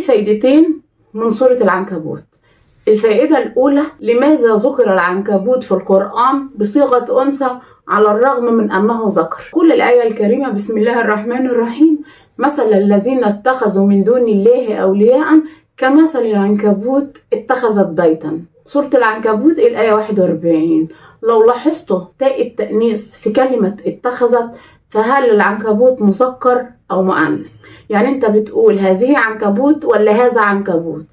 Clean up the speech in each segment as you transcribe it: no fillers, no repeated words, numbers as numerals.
فايدتين من سورة العنكبوت. الفائدة الأولى: لماذا ذكر العنكبوت في القرآن بصيغة أنثى على الرغم من أنه ذكر؟ كل الآية الكريمة: بسم الله الرحمن الرحيم، مثل الذين اتخذوا من دون الله أولياء كمثل العنكبوت اتخذت بيتا. سورة العنكبوت الآية 41. لو لاحظتوا تاء التأنيث في كلمة اتخذت، فهل العنكبوت مذكر أو مؤنث؟ يعني أنت بتقول هذه عنكبوت ولا هذا عنكبوت؟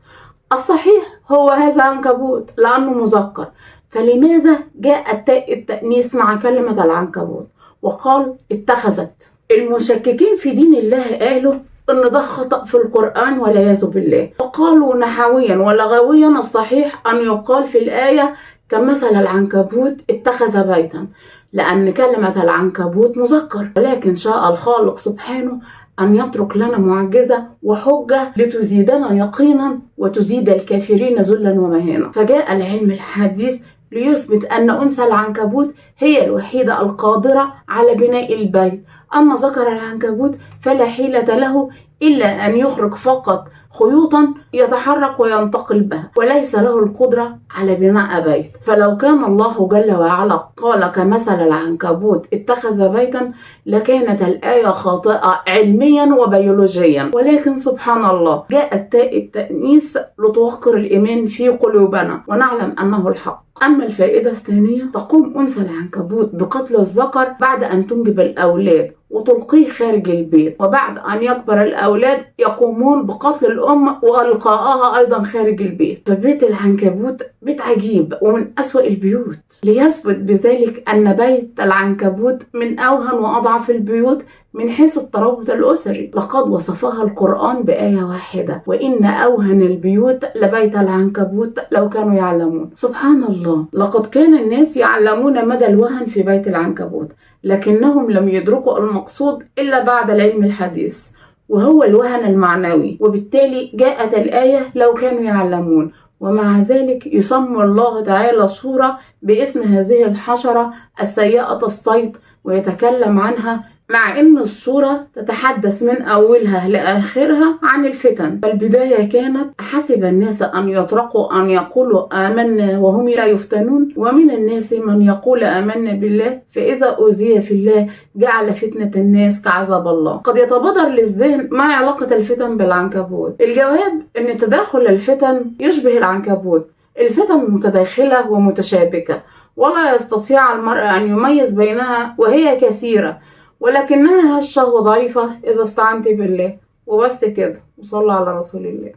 الصحيح هو هذا عنكبوت لأنه مذكر. فلماذا جاء تاء التأنيث مع كلمة العنكبوت وقال اتخذت؟ المشككين في دين الله قالوا إن ده خطأ في القرآن والعياذ بالله، وقالوا نحويا ولغويا الصحيح أن يقال في الآية كمثل العنكبوت اتخذ بيتا، لأن كلمة العنكبوت مذكر. ولكن شاء الخالق سبحانه أن يترك لنا معجزة وحجة لتزيدنا يقينا وتزيد الكافرين ذلا ومهانا. فجاء العلم الحديث ليثبت أن أنثى العنكبوت هي الوحيدة القادرة على بناء البيت، أما ذكر العنكبوت فلا حيلة له إلا أن يخرج فقط خيوطا يتحرك وينتقل بها، وليس له القدرة على بناء بيت. فلو كان الله جل وعلا قال كمثل العنكبوت اتخذ بيتا لكانت الآية خاطئة علميا وبيولوجيا، ولكن سبحان الله جاءت تاء التأنيث لتوقر الإيمان في قلوبنا ونعلم أنه الحق. أما الفائدة الثانية: تقوم أنثى العنكبوت بقتل الذكر بعد أن تنجب الأولاد وتلقيه خارج البيت، وبعد أن يكبر الأولاد يقومون بقتل الأم وإلقائها أيضا خارج البيت. فبيت العنكبوت بيت عجيب ومن أسوأ البيوت، ليثبت بذلك أن بيت العنكبوت من أوهن وأضعف البيوت من حيث الترابط الأسري. لقد وصفها القرآن بآية واحدة: وإن أوهن البيوت لبيت العنكبوت لو كانوا يعلمون. سبحان الله، لقد كان الناس يعلمون مدى الوهن في بيت العنكبوت، لكنهم لم يدركوا المقصود إلا بعد العلم الحديث، وهو الوهن المعنوي. وبالتالي جاءت الآية لو كانوا يعلمون. ومع ذلك يسمى الله تعالى السورة باسم هذه الحشرة السيئة الصيد ويتكلم عنها، مع ان السورة تتحدث من اولها لاخرها عن الفتن. فالبداية كانت: حسب الناس ان يتركوا ان يقولوا آمنا وهم لا يفتنون، ومن الناس من يقول آمنا بالله فاذا اوذي في الله جعل فتنة الناس كعذاب الله. قد يتبادر للذهن ما علاقة الفتن بالعنكبوت؟ الجواب ان تداخل الفتن يشبه العنكبوت. الفتن متداخلة ومتشابكة ولا يستطيع المرء ان يميز بينها، وهي كثيرة ولكنها هشة وضعيفة إذا استعنت بالله. وبس كده، وصلوا على رسول الله.